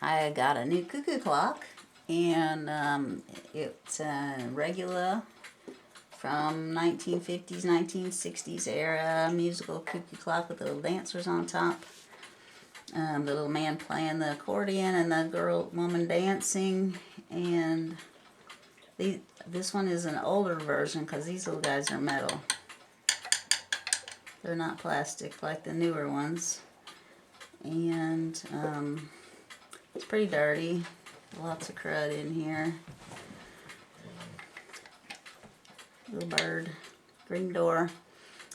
I got a new cuckoo clock, and it's a Regula from 1950s, 1960s era musical cuckoo clock with the little dancers on top. The little man playing the accordion and the woman dancing. And this one is an older version because these little guys are metal. They're not plastic like the newer ones. And it's pretty dirty. Lots of crud in here. Little bird. Green door.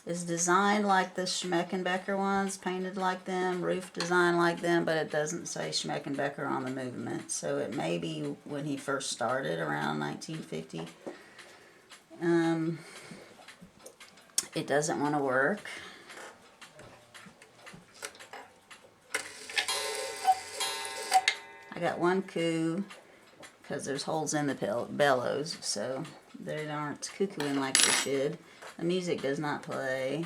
Is designed like the Schmeckenbecker ones, painted like them, roof designed like them, but it doesn't say Schmeckenbecker on the movement. So it may be when he first started around 1950. It doesn't want to work. I got one coo because there's holes in the bellows, so they aren't cuckooing like they should. The music does not play.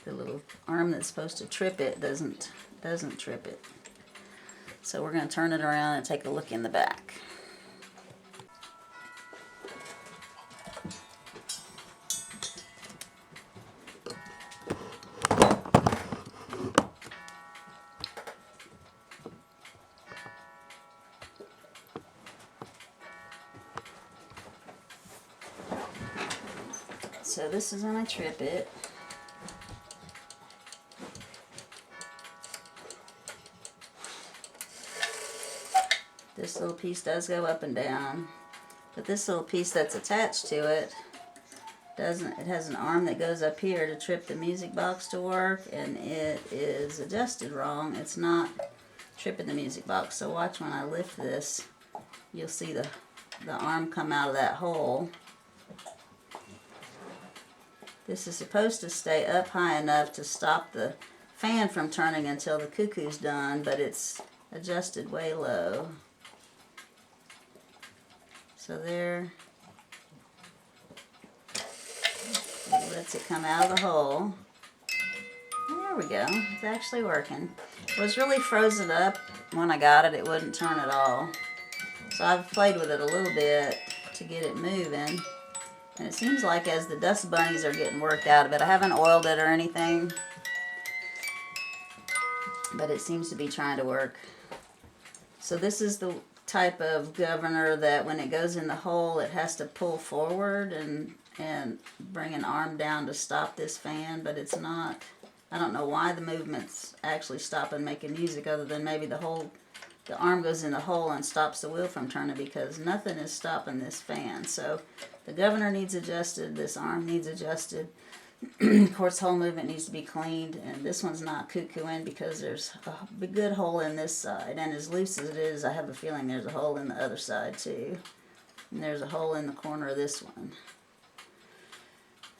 The little arm that's supposed to trip it doesn't trip it. So we're going to turn it around and take a look in the back. So this is when I trip it. This little piece does go up and down, but this little piece that's attached to it doesn't. It has an arm that goes up here to trip the music box to work, and it is adjusted wrong. It's not tripping the music box. So watch when I lift this, you'll see the arm come out of that hole. This is supposed to stay up high enough to stop the fan from turning until the cuckoo's done, but it's adjusted way low. So there, it lets it come out of the hole. There we go, it's actually working. It was really frozen up when I got it. It wouldn't turn at all. So I've played with it a little bit to get it moving. And it seems like as the dust bunnies are getting worked out of it, I haven't oiled it or anything, but it seems to be trying to work. So this is the type of governor that when it goes in the hole, it has to pull forward and bring an arm down to stop this fan, but it's not. I don't know why the movement's actually stopping making music, other than maybe the arm goes in the hole and stops the wheel from turning, because nothing is stopping this fan. So the governor needs adjusted, this arm needs adjusted. Of course, the whole movement needs to be cleaned, and this one's not cuckooing because there's a good hole in this side, and as loose as it is, I have a feeling there's a hole in the other side too, and there's a hole in the corner of this one.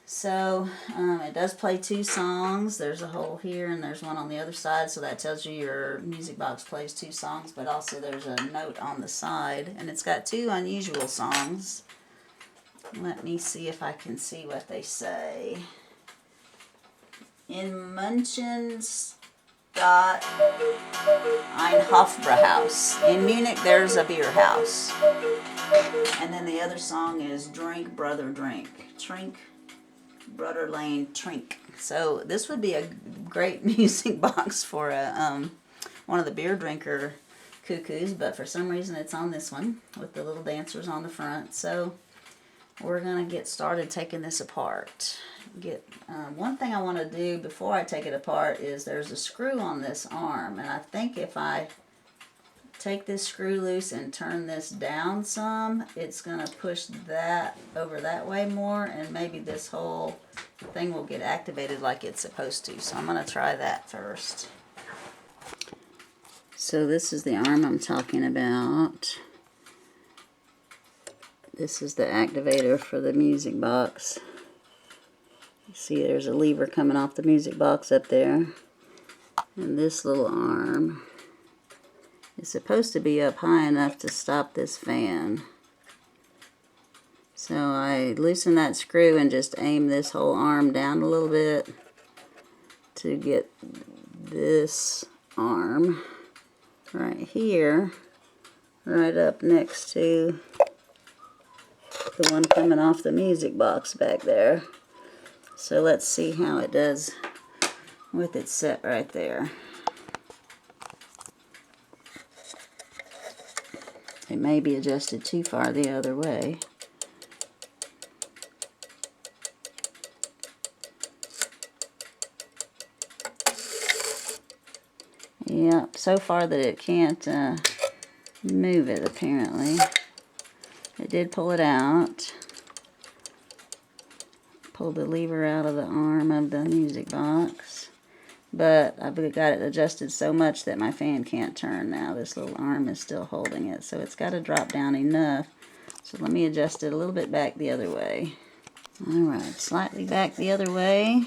So it does play 2 songs. There's a hole here and there's one on the other side, so that tells you your music box plays 2 songs, but also there's a note on the side, and it's got 2 unusual songs. Let me see if I can see what they say. In München's got ein Hofbrauhaus. In Munich, there's a beer house. And then the other song is Drink, Brother, Drink. Trink, Brother Lane, Trink. So this would be a great music box for one of the beer drinker cuckoos, but for some reason it's on this one with the little dancers on the front. So we're going to get started taking this apart. One thing I want to do before I take it apart is there's a screw on this arm, and I think if I take this screw loose and turn this down some, it's going to push that over that way more, and maybe this whole thing will get activated like it's supposed to. So I'm going to try that first. So this is the arm I'm talking about. This is the activator for the music box. You see there's a lever coming off the music box up there. And this little arm is supposed to be up high enough to stop this fan. So I loosen that screw and just aim this whole arm down a little bit to get this arm right here, right up next to the one coming off the music box back there. So let's see how it does with it set right there. It may be adjusted too far the other way. Yep, so far that it can't move it apparently. It did pull it out. Pulled the lever out of the arm of the music box. But I've got it adjusted so much that my fan can't turn now. This little arm is still holding it. So it's got to drop down enough. So let me adjust it a little bit back the other way. Alright, slightly back the other way.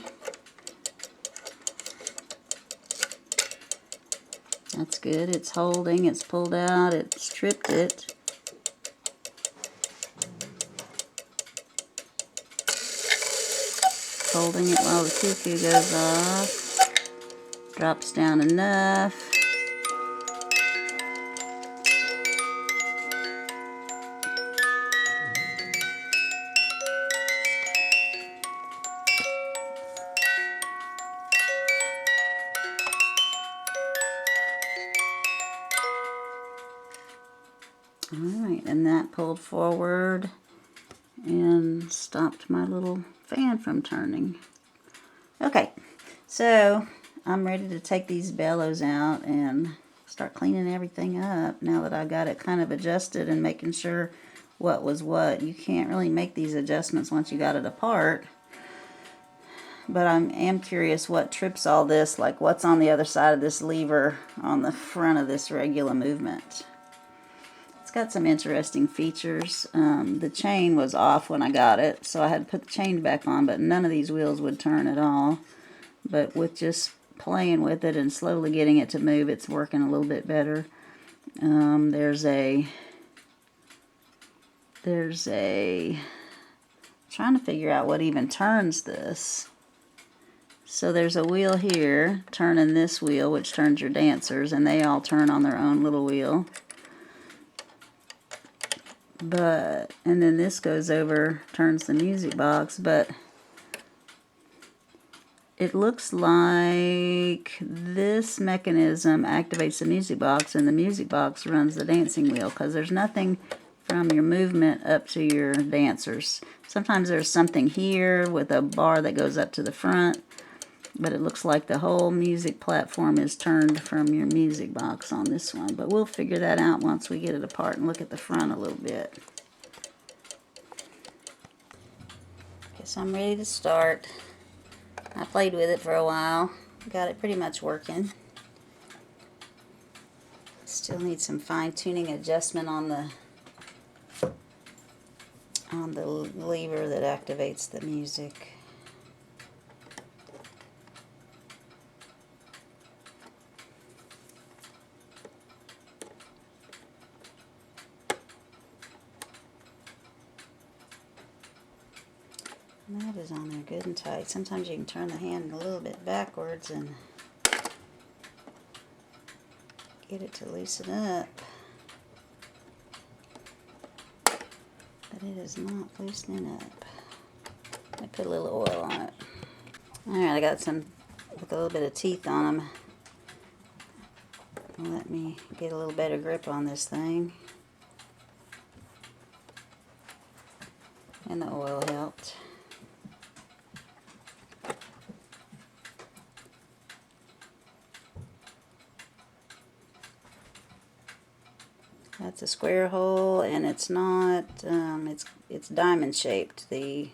That's good. It's holding. It's pulled out. It's tripped it. Holding it while the cuckoo goes off. Drops down enough. Alright, and that pulled forward and stopped my little fan from turning. Okay, so I'm ready to take these bellows out and start cleaning everything up now that I got it kind of adjusted and making sure what was what. You can't really make these adjustments once you got it apart. But I am curious what trips all this, like what's on the other side of this lever on the front of this Regula movement. It's got some interesting features. The chain was off when I got it, so I had to put the chain back on, but none of these wheels would turn at all. But with just playing with it and slowly getting it to move, it's working a little bit better. There's a trying to figure out what even turns this. So there's a wheel here turning this wheel, which turns your dancers, and they all turn on their own little wheel. And then this goes over, turns the music box, but it looks like this mechanism activates the music box and the music box runs the dancing wheel, because there's nothing from your movement up to your dancers. Sometimes there's something here with a bar that goes up to the front, but it looks like the whole music platform is turned from your music box on this one. But we'll figure that out once we get it apart and look at the front a little bit. Okay, so I'm ready to start. I played with it for a while. Got it pretty much working. Still need some fine-tuning adjustment on the lever that activates the music. And that is on there good and tight. Sometimes you can turn the hand a little bit backwards and get it to loosen up. But it is not loosening up. I put a little oil on it. Alright, I got some with a little bit of teeth on them. Let me get a little better grip on this thing. And the oil helped. That's a square hole, and it's not, it's diamond shaped. The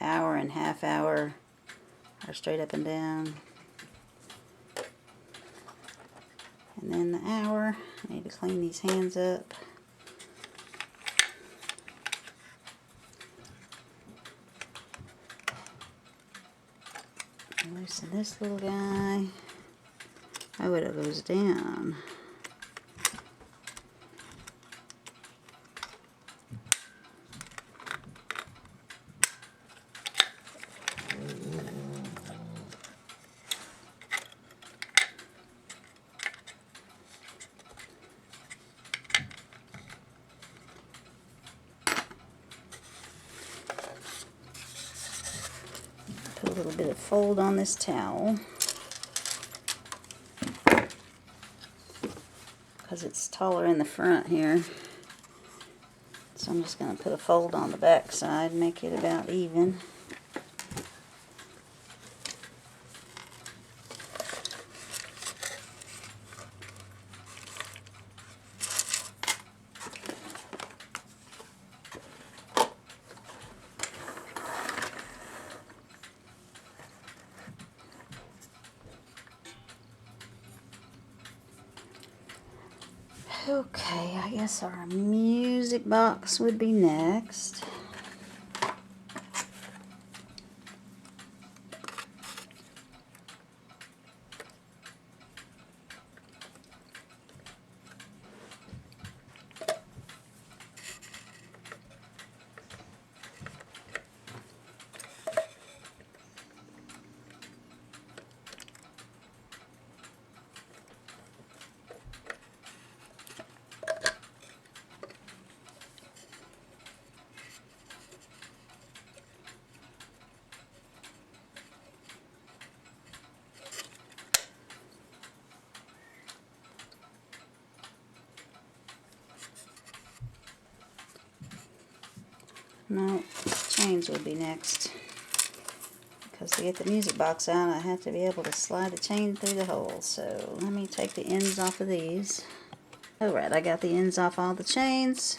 hour and half hour are straight up and down. And then the hour, I need to clean these hands up. Loosen this little guy. Oh, it goes down. little bit of fold on this towel because it's taller in the front here. So I'm just going to put a fold on the back side, make it about even. Okay, I guess our music box would be next. No, chains would be next. Because to get the music box out, I have to be able to slide the chain through the hole. So let me take the ends off of these. Alright, I got the ends off all the chains.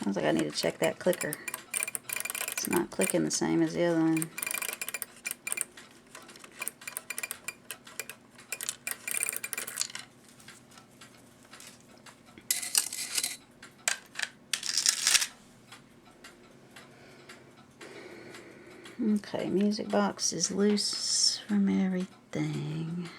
Sounds like I need to check that clicker. It's not clicking the same as the other one. Okay, music box is loose from everything.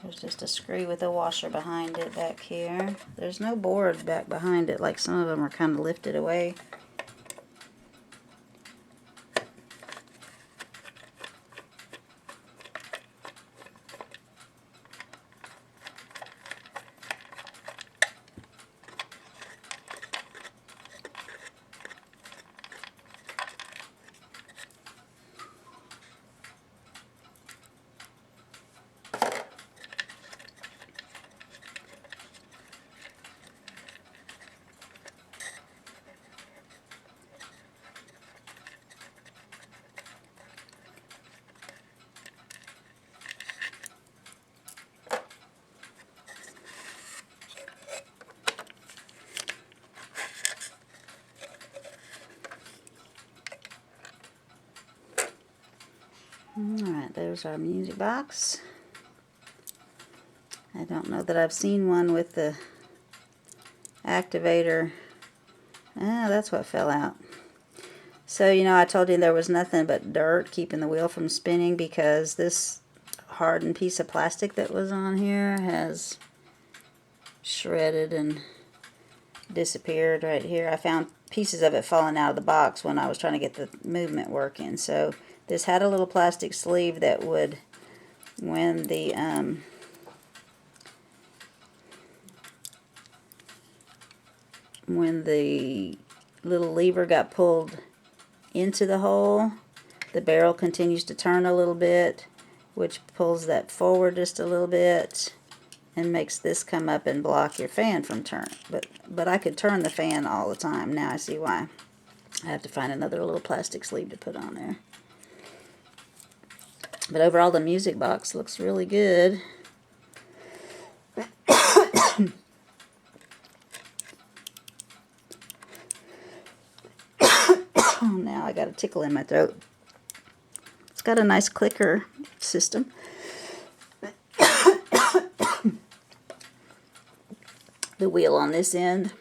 There's just a screw with a washer behind it back here. There's no board back behind it, like some of them are kind of lifted away. Alright, there's our music box. I don't know that I've seen one with the activator. Ah, that's what fell out. So, you know, I told you there was nothing but dirt keeping the wheel from spinning because this hardened piece of plastic that was on here has shredded and disappeared right here. I found pieces of it falling out of the box when I was trying to get the movement working. So this had a little plastic sleeve that would, when the little lever got pulled into the hole, the barrel continues to turn a little bit, which pulls that forward just a little bit and makes this come up and block your fan from turning. But I could turn the fan all the time. Now I see why. I have to find another little plastic sleeve to put on there. But overall, the music box looks really good. Oh, now I got a tickle in my throat. It's got a nice clicker system. The wheel on this end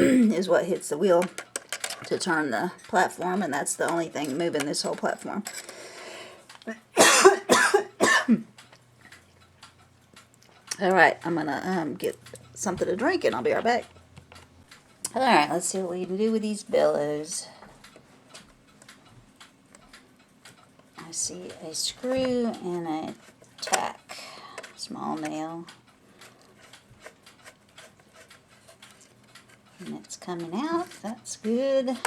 is what hits the wheel to turn the platform, and that's the only thing moving this whole platform. Alright, I'm gonna get something to drink and I'll be right back. Alright, let's see what we can do with these bellows. I see a screw and a tack, small nail. And it's coming out, that's good.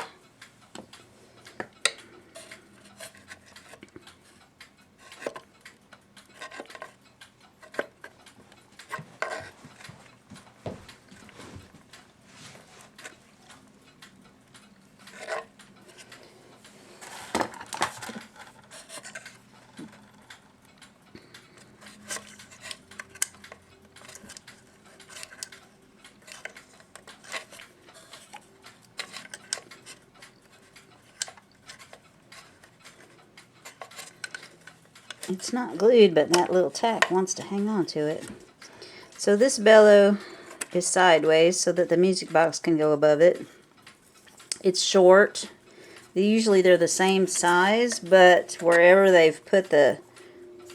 It's not glued, but that little tack wants to hang on to it. So this bellow is sideways so that the music box can go above it. It's short. Usually they're the same size, but wherever they've put the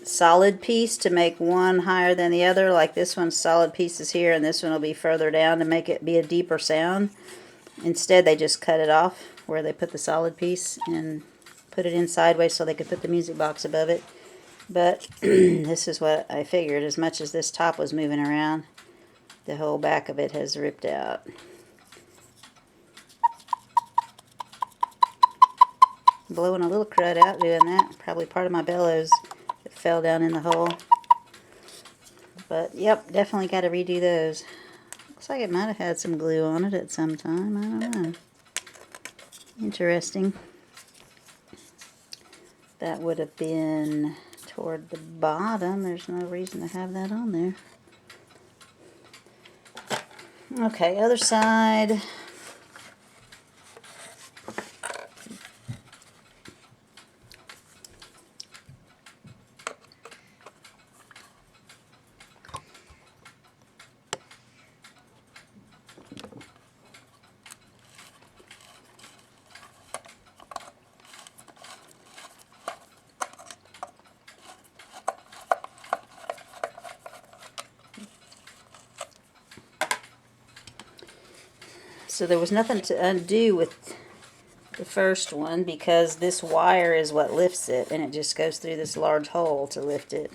solid piece to make one higher than the other, like this one's solid piece is here and this one will be further down to make it be a deeper sound. Instead they just cut it off where they put the solid piece and put it in sideways so they could put the music box above it. But this is what I figured. As much as this top was moving around, the whole back of it has ripped out. Blowing a little crud out doing that. Probably part of my bellows that fell down in the hole. But yep, definitely got to redo those. Looks like it might have had some glue on it at some time. I don't know. Interesting. That would have been toward the bottom. There's no reason to have that on there. Okay, other side. So there was nothing to undo with the first one because this wire is what lifts it, and it just goes through this large hole to lift it.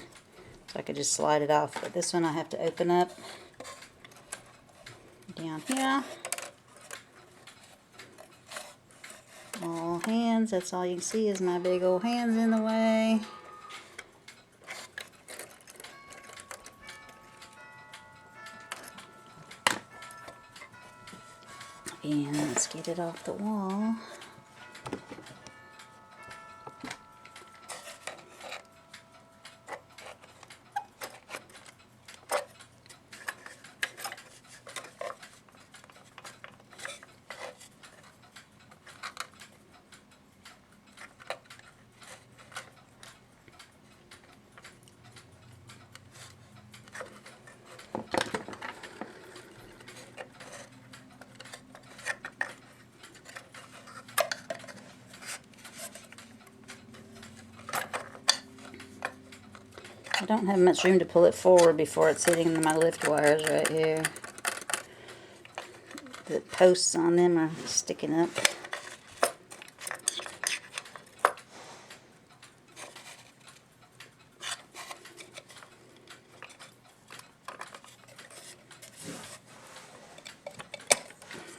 So I could just slide it off. But this one I have to open up down here. All hands, that's all you can see is my big old hands in the way. And let's get it off the wall. I don't have much room to pull it forward before it's hitting my lift wires right here. The posts on them are sticking up.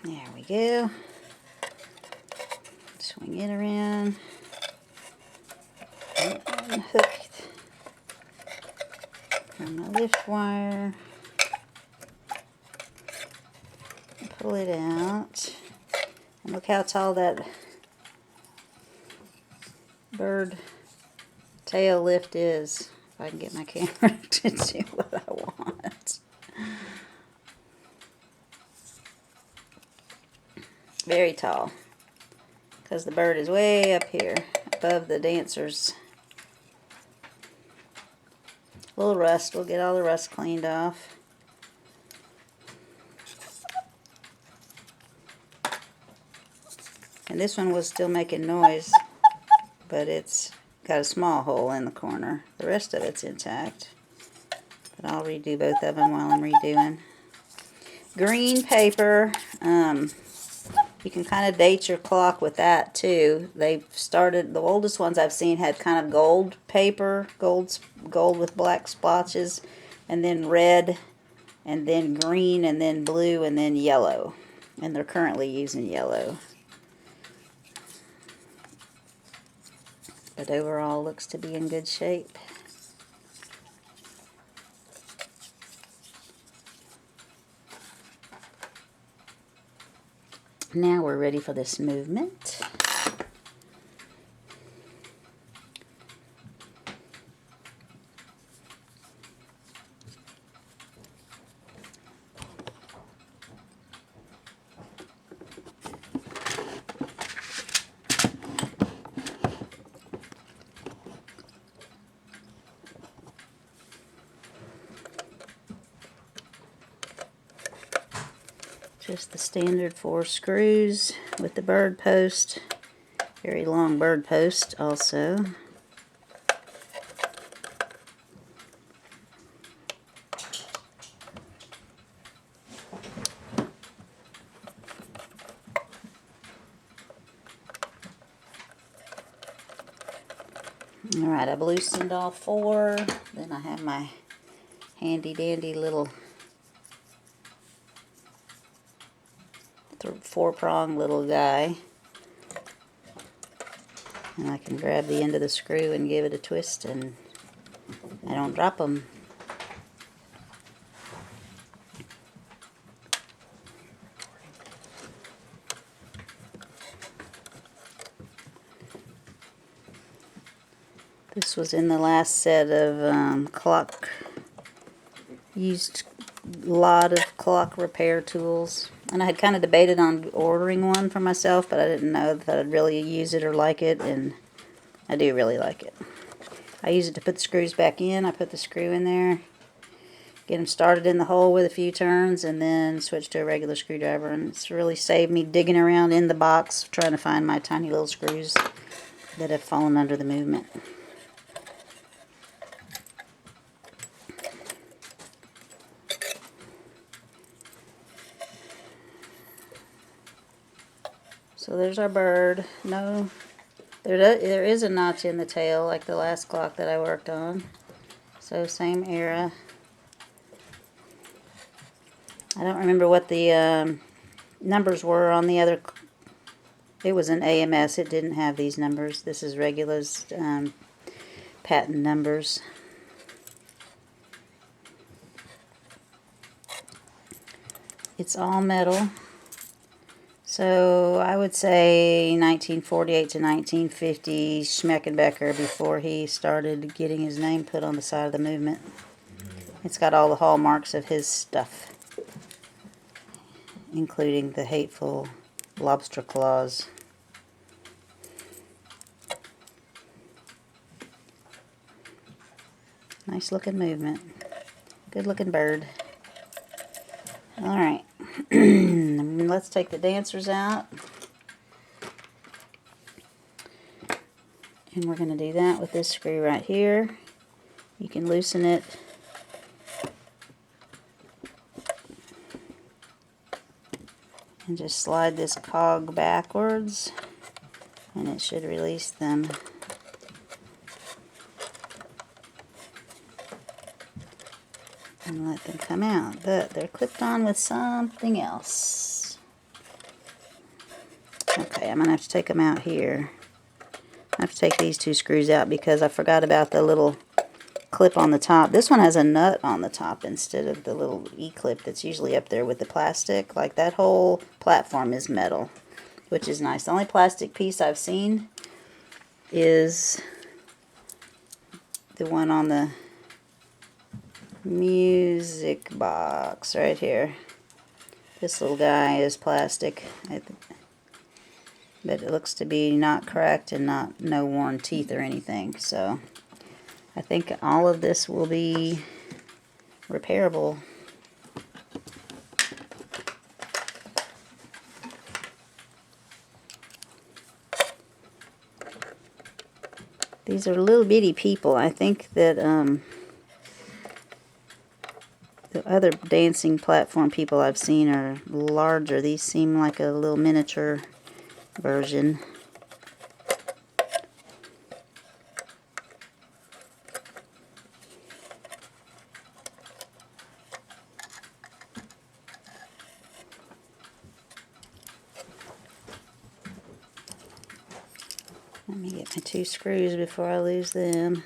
There we go. Swing it around. And hook from the lift wire. Pull it out. And look how tall that bird tail lift is. If I can get my camera to do what I want. Very tall. Because the bird is way up here above the dancers. A little rust. We'll get all the rust cleaned off. And this one was still making noise, but it's got a small hole in the corner. The rest of it's intact. But I'll redo both of them while I'm redoing. Green paper. You can kind of date your clock with that too. They've started, the oldest ones I've seen had kind of gold paper, gold with black splotches, and then red, and then green, and then blue, and then yellow. And they're currently using yellow. But overall looks to be in good shape. Now we're ready for this movement. Just the standard 4 screws with the bird post. Very long bird post also. Alright, I've loosened all 4. Then I have my handy dandy little 4-prong little guy. And I can grab the end of the screw and give it a twist, and I don't drop them. This was in the last set of clock. Used a lot of clock repair tools. And I had kind of debated on ordering one for myself, but I didn't know that I'd really use it or like it, and I do really like it. I use it to put the screws back in. I put the screw in there, get them started in the hole with a few turns, and then switch to a regular screwdriver. And it's really saved me digging around in the box trying to find my tiny little screws that have fallen under the movement. So there's our bird. No, there is a notch in the tail like the last clock that I worked on. So same era. I don't remember what the numbers were on the other. It was an AMS. It didn't have these numbers. This is Regula's patent numbers. It's all metal. So I would say 1948 to 1950 Schmeckenbecker, before he started getting his name put on the side of the movement. It's got all the hallmarks of his stuff, including the hateful lobster claws. Nice looking movement. Good looking bird. Alright. Let's take the dancers out. And we're going to do that with this screw right here. You can loosen it and just slide this cog backwards, and it should release them. And let them come out, but they're clipped on with something else. Okay, I'm going to have to take them out here. I have to take these 2 screws out because I forgot about the little clip on the top. This one has a nut on the top instead of the little E-clip that's usually up there with the plastic. Like, that whole platform is metal, which is nice. The only plastic piece I've seen is the one on the music box right here. This little guy is plastic, but it looks to be not cracked and no worn teeth or anything. So I think all of this will be repairable. These are little bitty people. I think that the other dancing platform people I've seen are larger. These seem like a little miniature version. Let me get my 2 screws before I lose them.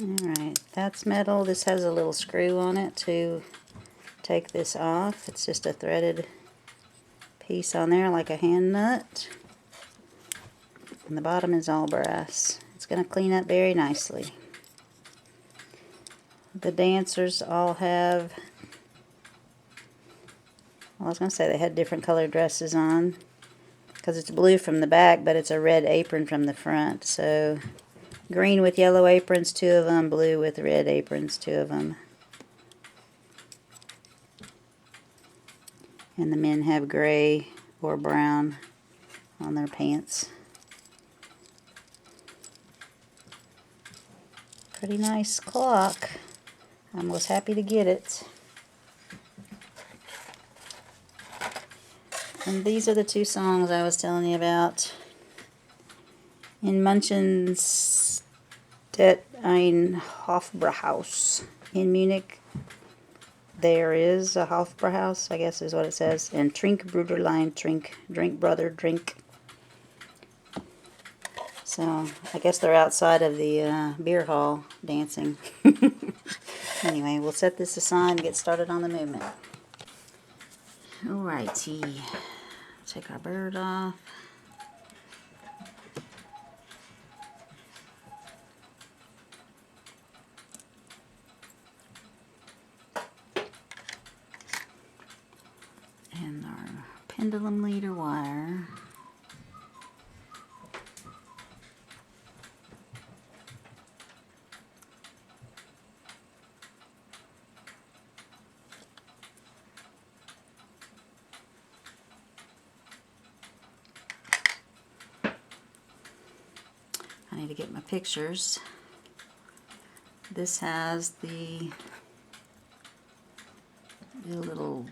Alright, that's metal. This has a little screw on it to take this off. It's just a threaded piece on there like a hand nut. And the bottom is all brass. It's going to clean up very nicely. The dancers all have, well, I was going to say they had different colored dresses on because it's blue from the back, but it's a red apron from the front. So green with yellow aprons, 2 of them, blue with red aprons, 2 of them. And the men have gray or brown on their pants. Pretty nice clock. I was happy to get it. And these are the 2 songs I was telling you about. In Munchen's ein Hofbrauhaus in Munich, there is a Hofbrauhaus, I guess is what it says. And Trink Bruderlein, drink brother, drink. So I guess they're outside of the beer hall dancing. Anyway, we'll set this aside and get started on the movement. Alrighty, take our bird off. And our pendulum leader wire. I need to get my pictures. This has the little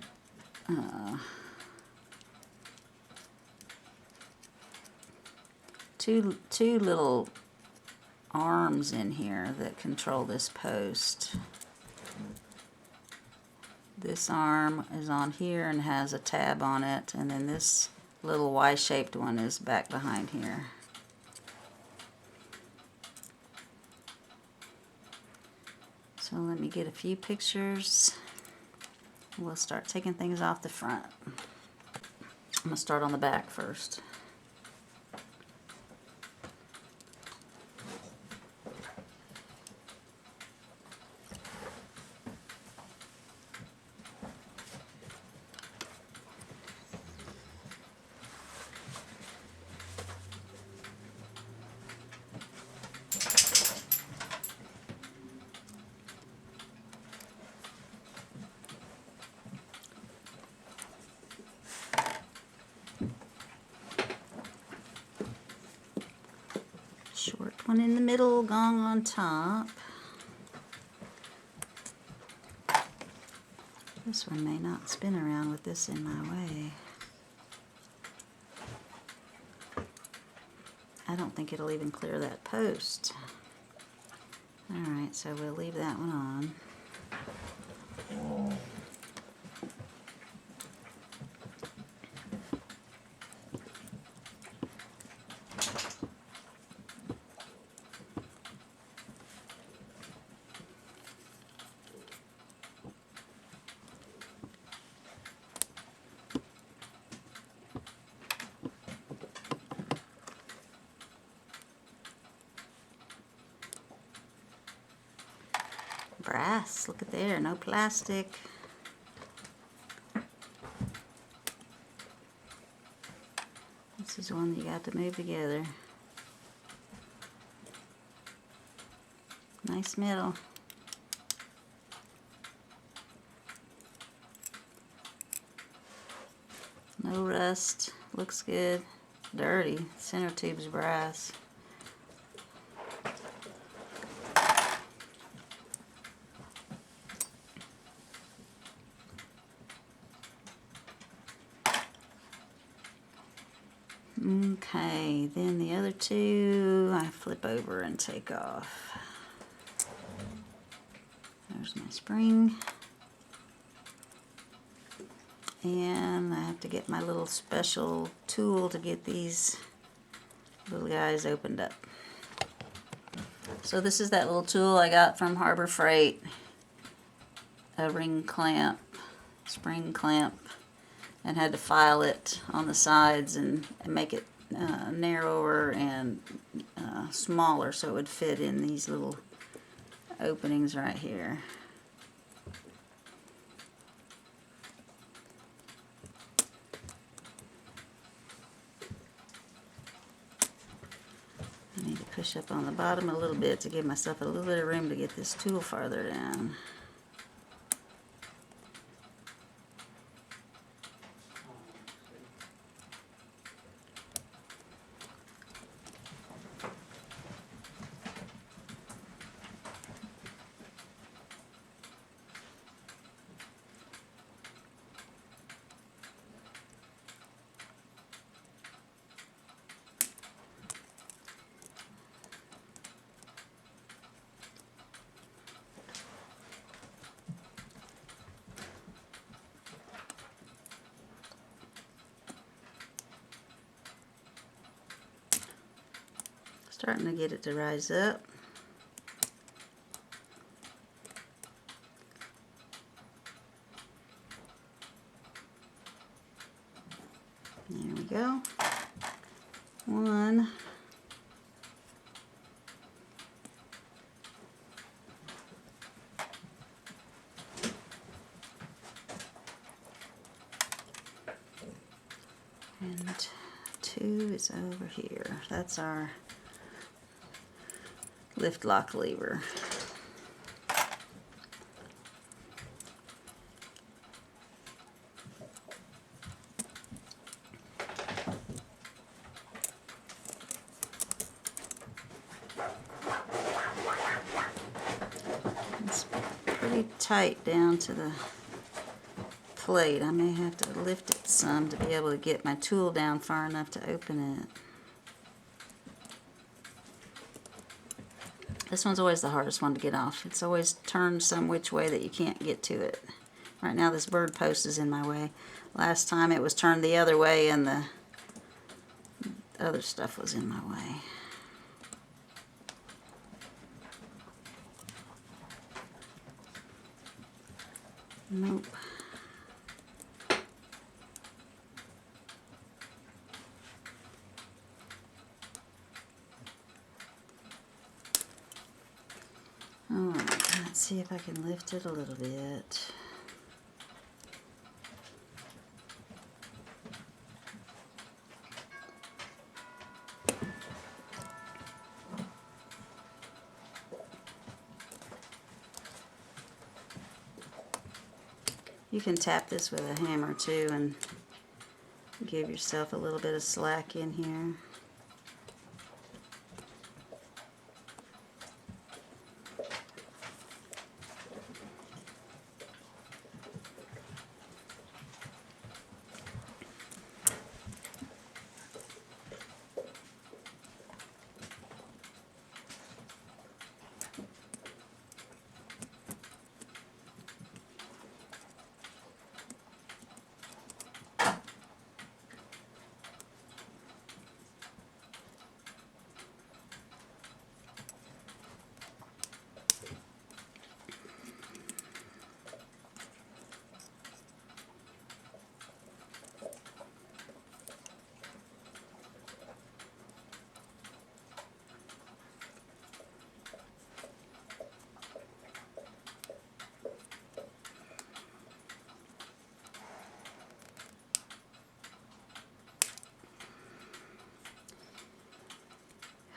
two little arms in here that control this post. This arm is on here and has a tab on it, and then this little Y-shaped one is back behind here. So let me get a few pictures. We'll start taking things off the front. I'm going to start on the back first. Short one in the middle, gong on top. This one may not spin around with this in my way. I don't think it'll even clear that post. Alright, so we'll leave that one on. Brass, look at there, no plastic. This is one that you got to move together. Nice middle. No rust. Looks good. Dirty. Center tube's brass. Okay, then the other two I flip over and take off. There's my spring. And I have to get my little special tool to get these little guys opened up. So this is that little tool I got from Harbor Freight. A ring clamp, spring clamp, and had to file it on the sides and make it narrower and smaller so it would fit in these little openings right here. I need to push up on the bottom a little bit to give myself a little bit of room to get this tool farther down. Starting to get it to rise up. There we go. One. And two is over here. That's our lift lock lever. It's pretty tight down to the plate. I may have to lift it some to be able to get my tool down far enough to open it. This one's always the hardest one to get off. It's always turned some which way that you can't get to it. Right now this bird post is in my way. Last time it was turned the other way and the other stuff was in my way. Nope. Alright, let's see if I can lift it a little bit. You can tap this with a hammer too and give yourself a little bit of slack in here.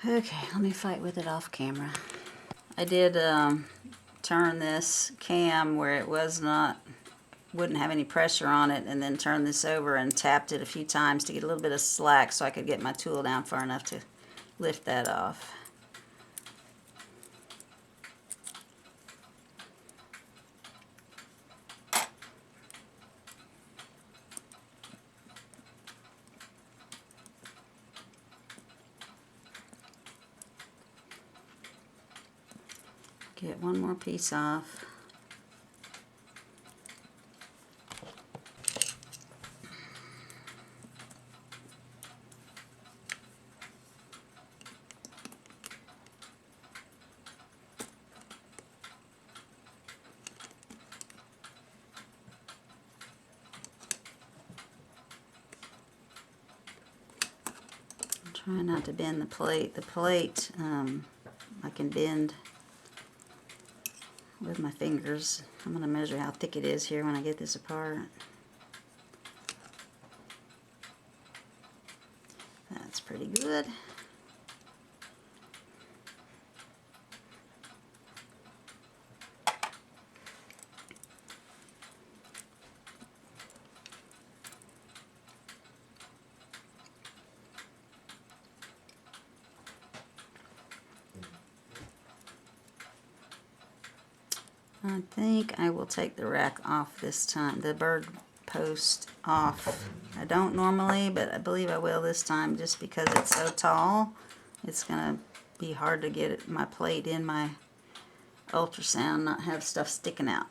Okay, let me fight with it off camera. I did turn this cam where it was not wouldn't have any pressure on it, and then turned this over and tapped it a few times to get a little bit of slack so I could get my tool down far enough to lift that off. Get one more piece off. Try not to bend the plate. The plate I can bend with my fingers. I'm going to measure how thick it is here when I get this apart. That's pretty good. I think I will take the rack off this time, the bird post off. I don't normally, but I believe I will this time just because it's so tall. It's going to be hard to get my plate in my ultrasound, not have stuff sticking out.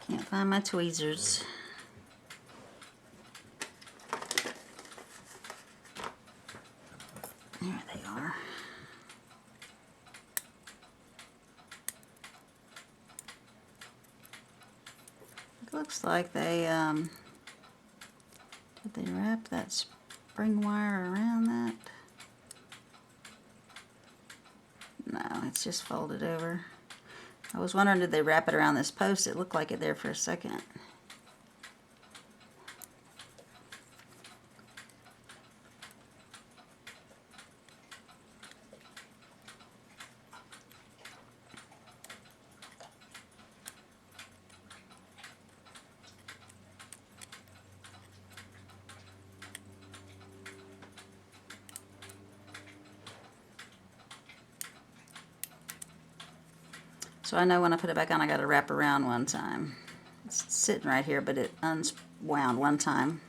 Can't find my tweezers. There they are. It looks like they, did they wrap that spring wire around that? No, it's just folded over. I was wondering, did they wrap it around this post? It looked like it there for a second. So I know when I put it back on, I got to wrap around one time. It's sitting right here, but it unwound one time.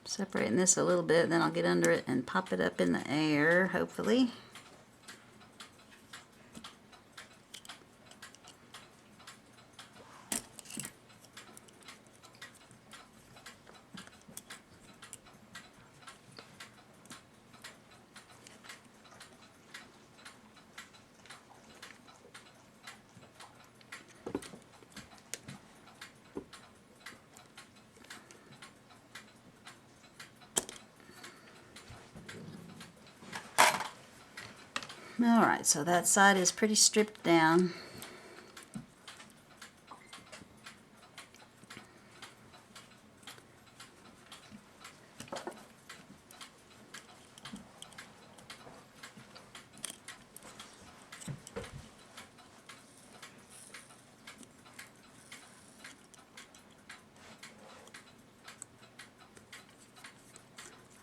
Separating this a little bit, then I'll get under it and pop it up in the air, hopefully. Alright, so that side is pretty stripped down.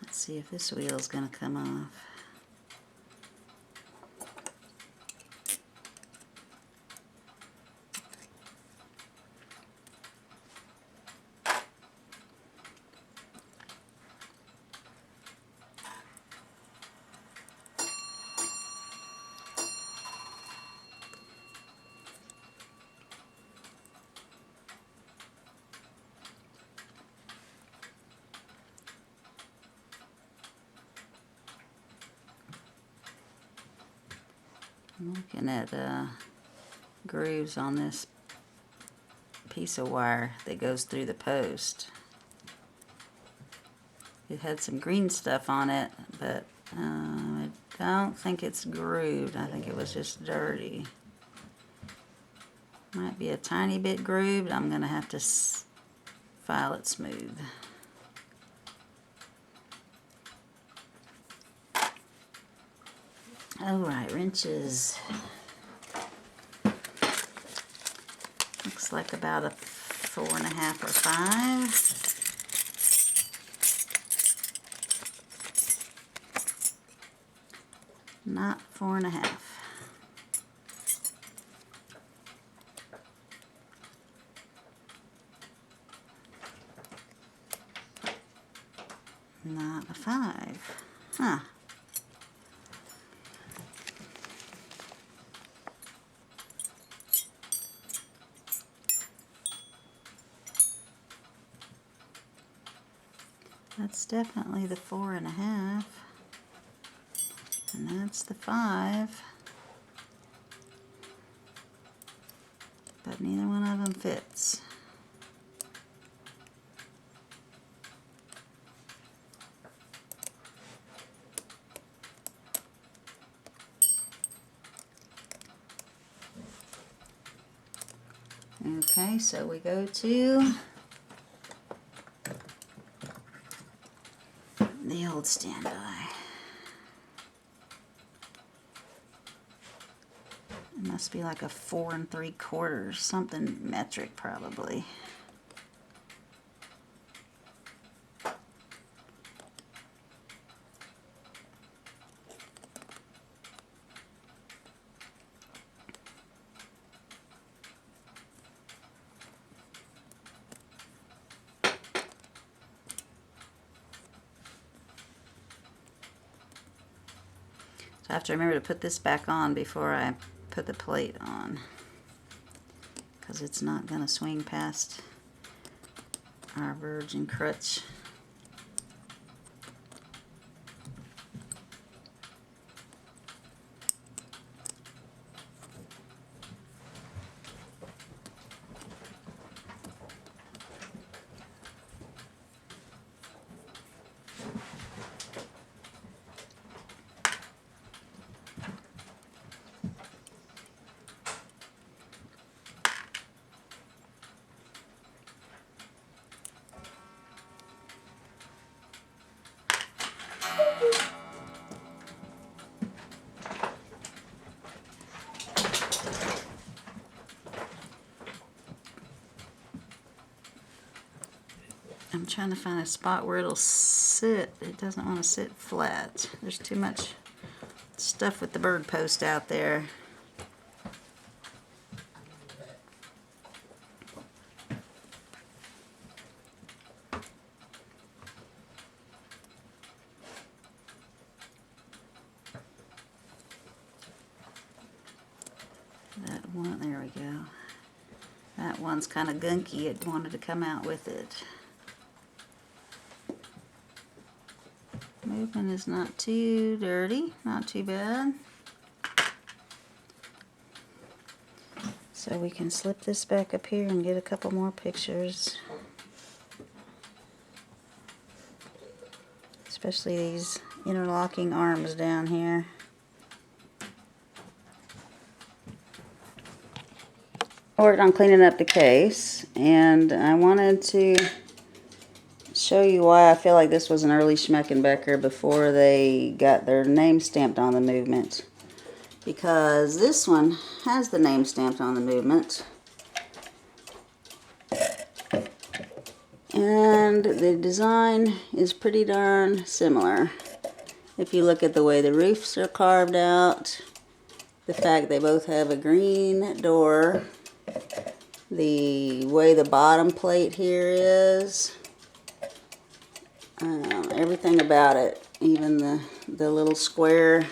Let's see if this wheel is going to come off. I'm looking at grooves on this piece of wire that goes through the post. It had some green stuff on it, but I don't think it's grooved. I think it was just dirty. Might be a tiny bit grooved. I'm going to have to file it smooth. Alright, wrenches. Looks like about a 4.5 or 5. Not 4.5. Not a 5. Huh. That's definitely the 4.5. And that's the 5. But neither one of them fits. Okay, so we go to the old standby. It must be like a 4 3/4, something metric probably. I have to remember to put this back on before I put the plate on, because it's not going to swing past our virgin crutch. I'm trying to find a spot where it'll sit. It doesn't want to sit flat. There's too much stuff with the bird post out there. That one, there we go. That one's kind of gunky. It wanted to come out with it. Movement is not too dirty, not too bad. So we can slip this back up here and get a couple more pictures. Especially these interlocking arms down here. I worked on cleaning up the case, and I wanted to show you why I feel like this was an early Schmeckenbecker before they got their name stamped on the movement. Because this one has the name stamped on the movement. And the design is pretty darn similar. If you look at the way the roofs are carved out, the fact they both have a green door, the way the bottom plate here is, everything about it, even the little square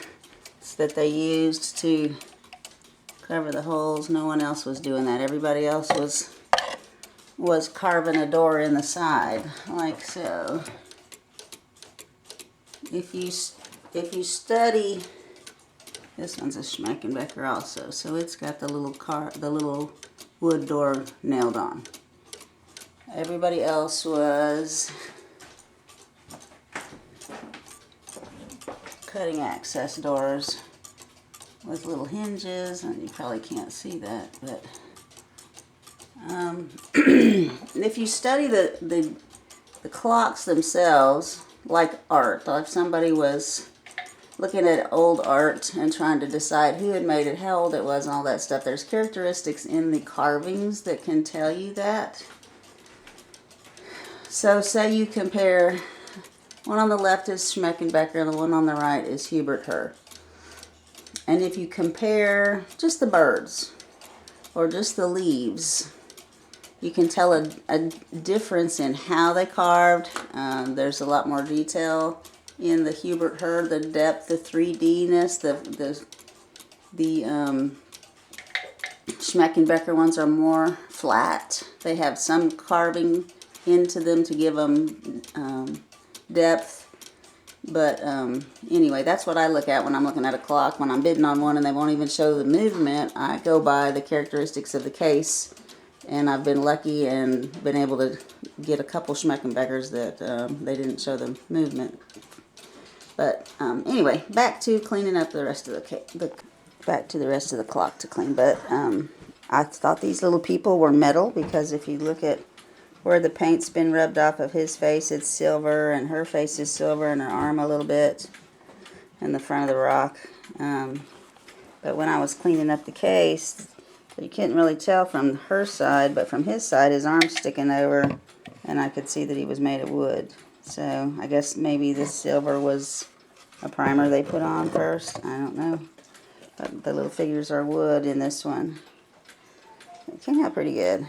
that they used to cover the holes, no one else was doing that. Everybody else was carving a door in the side, like so. If you study This one's a Schmeckenbecker also, so it's got the little wood door nailed on. Everybody else was cutting access doors with little hinges, and you probably can't see that, but if you study the clocks themselves, like art, like somebody was looking at old art and trying to decide who had made it, how old it was, and all that stuff, there's characteristics in the carvings that can tell you that. So say you compare, one on the left is Schmeckenbecker and the one on the right is Hubert Herr. And if you compare just the birds or just the leaves, you can tell a difference in how they carved. There's a lot more detail in the Hubert Herr, the depth, the 3D-ness, the Schmeckenbecker ones are more flat. They have some carving into them to give them depth. But anyway, that's what I look at when I'm looking at a clock. When I'm bidding on one and they won't even show the movement, I go by the characteristics of the case. And I've been lucky and been able to get a couple Schmeckenbeckers that they didn't show the movement. But anyway, back to cleaning up the rest of back to the rest of the clock to clean. But I thought these little people were metal, because if you look at where the paint's been rubbed off of his face, it's silver, and her face is silver, and her arm a little bit, and the front of the rock. But when I was cleaning up the case, you couldn't really tell from her side, but from his side, his arm's sticking over, and I could see that he was made of wood. So I guess maybe this silver was a primer they put on first. I don't know. But the little figures are wood in this one. It came out pretty good.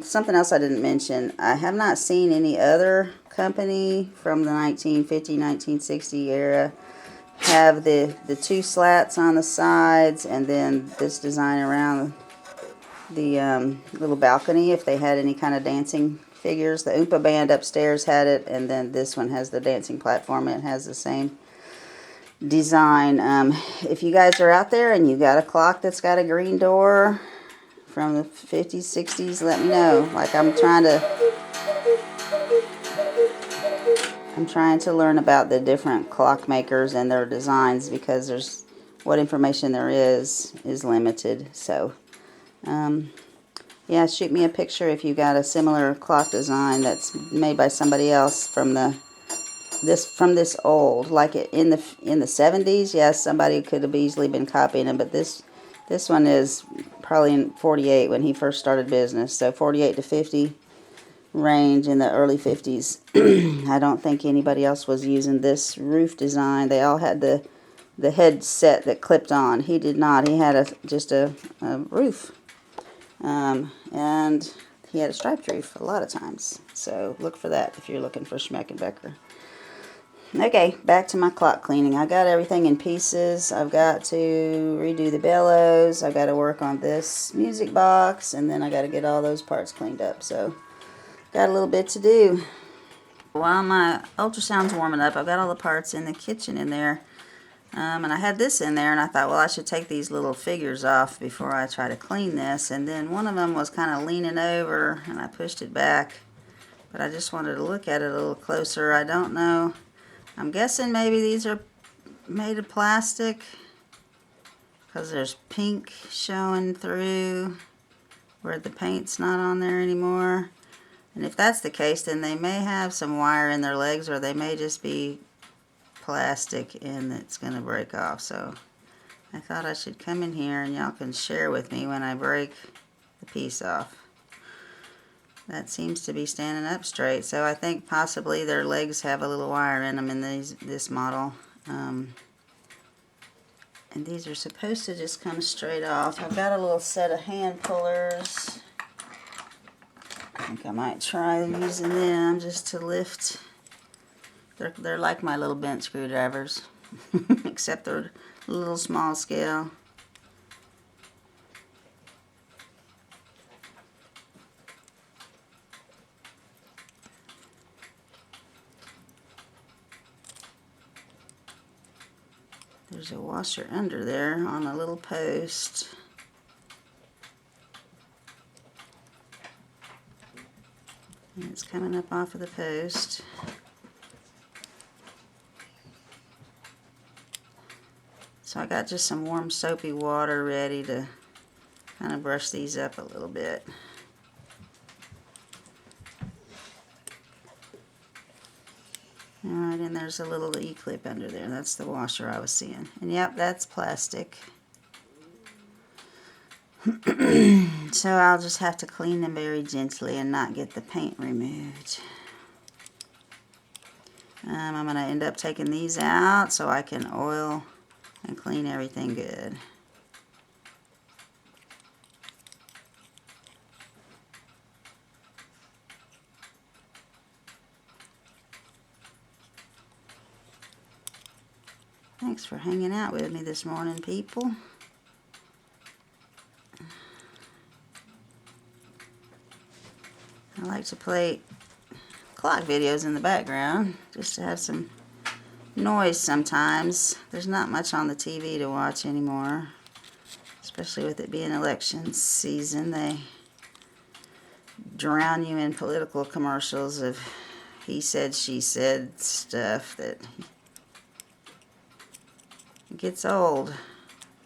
Something else I didn't mention. I have not seen any other company from the 1950, 1960 era have the two slats on the sides, and then this design around the little balcony, if they had any kind of dancing figures. The Oompa Band upstairs had it, and then this one has the dancing platform. It has the same design. If you guys are out there and you got a clock that's got a green door from the 50s, 60s, let me know. Like, I'm trying to learn about the different clock makers and their designs, because there's what information there is limited. So yeah, shoot me a picture if you got a similar clock design that's made by somebody else from this old, like it in the 70s. Yes, somebody could have easily been copying it, but this one is probably in 48 when he first started business. So 48 to 50 range in the early 50s. I don't think anybody else was using this roof design. They all had the headset that clipped on. He did not. He had just a roof. And he had a striped roof a lot of times. So look for that if you're looking for Schmeckenbecker. Okay, back to my clock cleaning. I got everything in pieces. I've got to redo the bellows. I've got to work on this music box, and then I got to get all those parts cleaned up. So got a little bit to do. While my ultrasound's warming up, I've got all the parts in the kitchen in there. And I had this in there, and I thought, well, I should take these little figures off before I try to clean this. And then one of them was kind of leaning over, and I pushed it back. But I just wanted to look at it a little closer. I don't know. I'm guessing maybe these are made of plastic, because there's pink showing through where the paint's not on there anymore. And if that's the case, then they may have some wire in their legs, or they may just be plastic and it's going to break off. So I thought I should come in here and y'all can share with me when I break the piece off. That seems to be standing up straight, so I think possibly their legs have a little wire in them in this model. And these are supposed to just come straight off. I've got a little set of hand pullers. I think I might try using them just to lift. They're like my little bent screwdrivers, except they're a little small scale. There's a washer under there on a little post. And it's coming up off of the post. So I got just some warm soapy water ready to kind of brush these up a little bit. Alright, and there's a little E-clip under there. That's the washer I was seeing. And yep, that's plastic. So I'll just have to clean them very gently and not get the paint removed. I'm going to end up taking these out so I can oil and clean everything good. Thanks for hanging out with me this morning, people. I like to play clock videos in the background just to have some noise sometimes. There's not much on the TV to watch anymore, especially with it being election season. They drown you in political commercials of he said, she said stuff that gets old.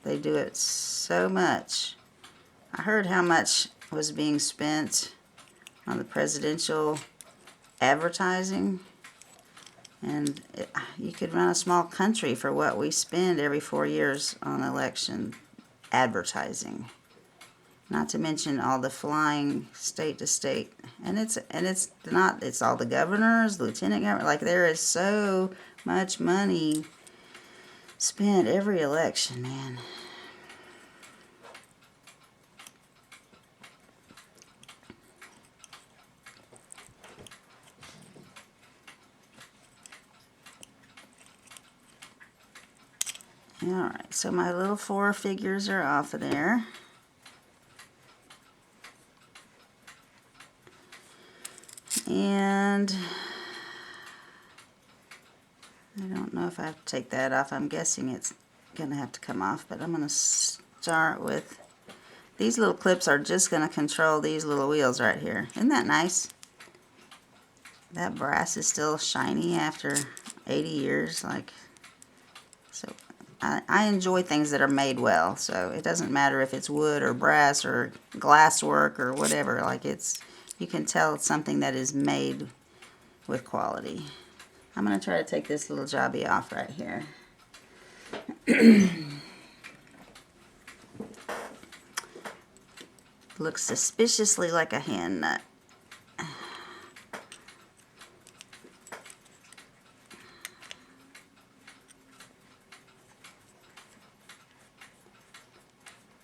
They do it so much. I heard how much was being spent on the presidential advertising, and you could run a small country for what we spend every 4 years on election advertising. Not to mention all the flying state to state, and it's all the governors, lieutenant governor. Like, there is so much money spent every election, man. Alright, so my little 4 figures are off of there. And I don't know if I have to take that off. I'm guessing it's going to have to come off, but I'm going to start with these little clips. Are just going to control these little wheels right here. Isn't that nice? That brass is still shiny after 80 years. Like, so I enjoy things that are made well, so it doesn't matter if it's wood or brass or glass work or whatever. Like, you can tell it's something that is made with quality. I'm going to try to take this little jobby off right here. Looks suspiciously like a hand nut.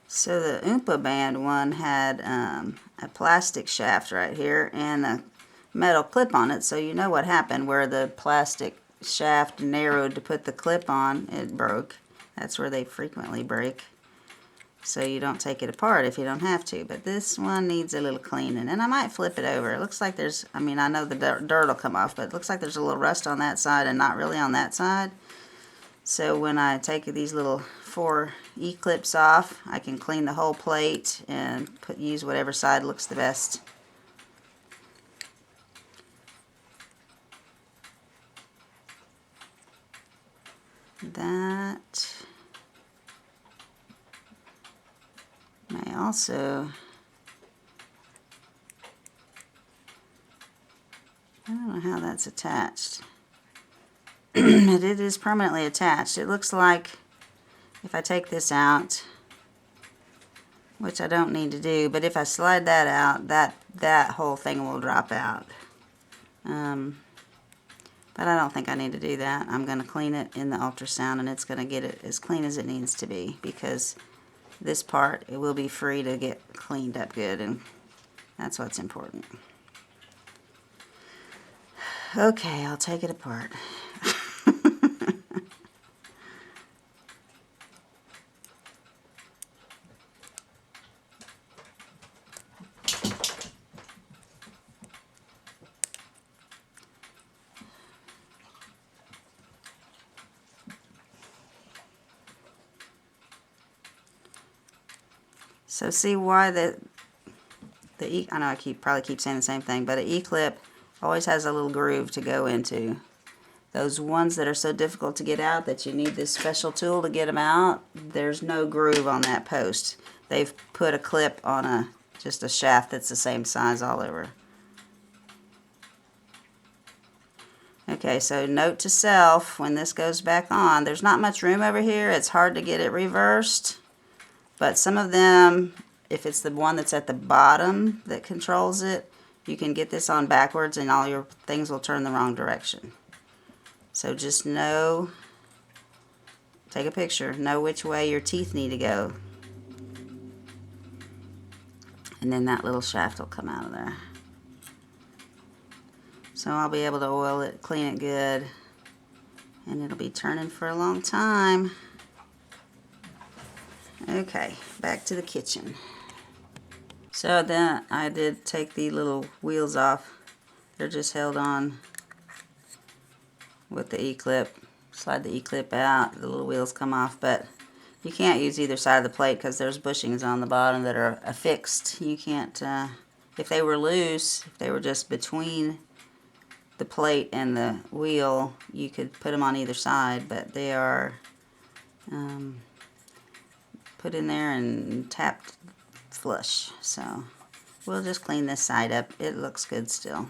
So the Oompa Band one had a plastic shaft right here and a metal clip on it, so you know what happened. Where the plastic shaft narrowed to put the clip on, it broke. That's where they frequently break. So you don't take it apart if you don't have to. But this one needs a little cleaning, and I might flip it over. It looks like there's, I mean, I know the dirt will come off, but it looks like there's a little rust on that side and not really on that side. So when I take these little 4 E-clips off, I can clean the whole plate and use whatever side looks the best. That may also, I don't know how that's attached. But it is permanently attached. It looks like if I take this out, which I don't need to do, but if I slide that out, that whole thing will drop out. But I don't think I need to do that. I'm going to clean it in the ultrasound, and it's going to get it as clean as it needs to be, because this part, it will be free to get cleaned up good, and that's what's important. Okay, I'll take it apart. So see why I know I probably keep saying the same thing, but an E-clip always has a little groove to go into. Those ones that are so difficult to get out that you need this special tool to get them out, there's no groove on that post. They've put a clip on just a shaft that's the same size all over. Okay, so note to self, when this goes back on, there's not much room over here. It's hard to get it reversed. But some of them, if it's the one that's at the bottom that controls it, you can get this on backwards and all your things will turn the wrong direction. So just know, take a picture, know which way your teeth need to go. And then that little shaft will come out of there. So I'll be able to oil it, clean it good, and it'll be turning for a long time. Okay, back to the kitchen. So then I did take the little wheels off. They're just held on with the E-clip. Slide the E-clip out, the little wheels come off, but you can't use either side of the plate because there's bushings on the bottom that are affixed. You can't, if they were loose, if they were just between the plate and the wheel, you could put them on either side, but they are put in there and tapped flush. So we'll just clean this side up. It looks good still.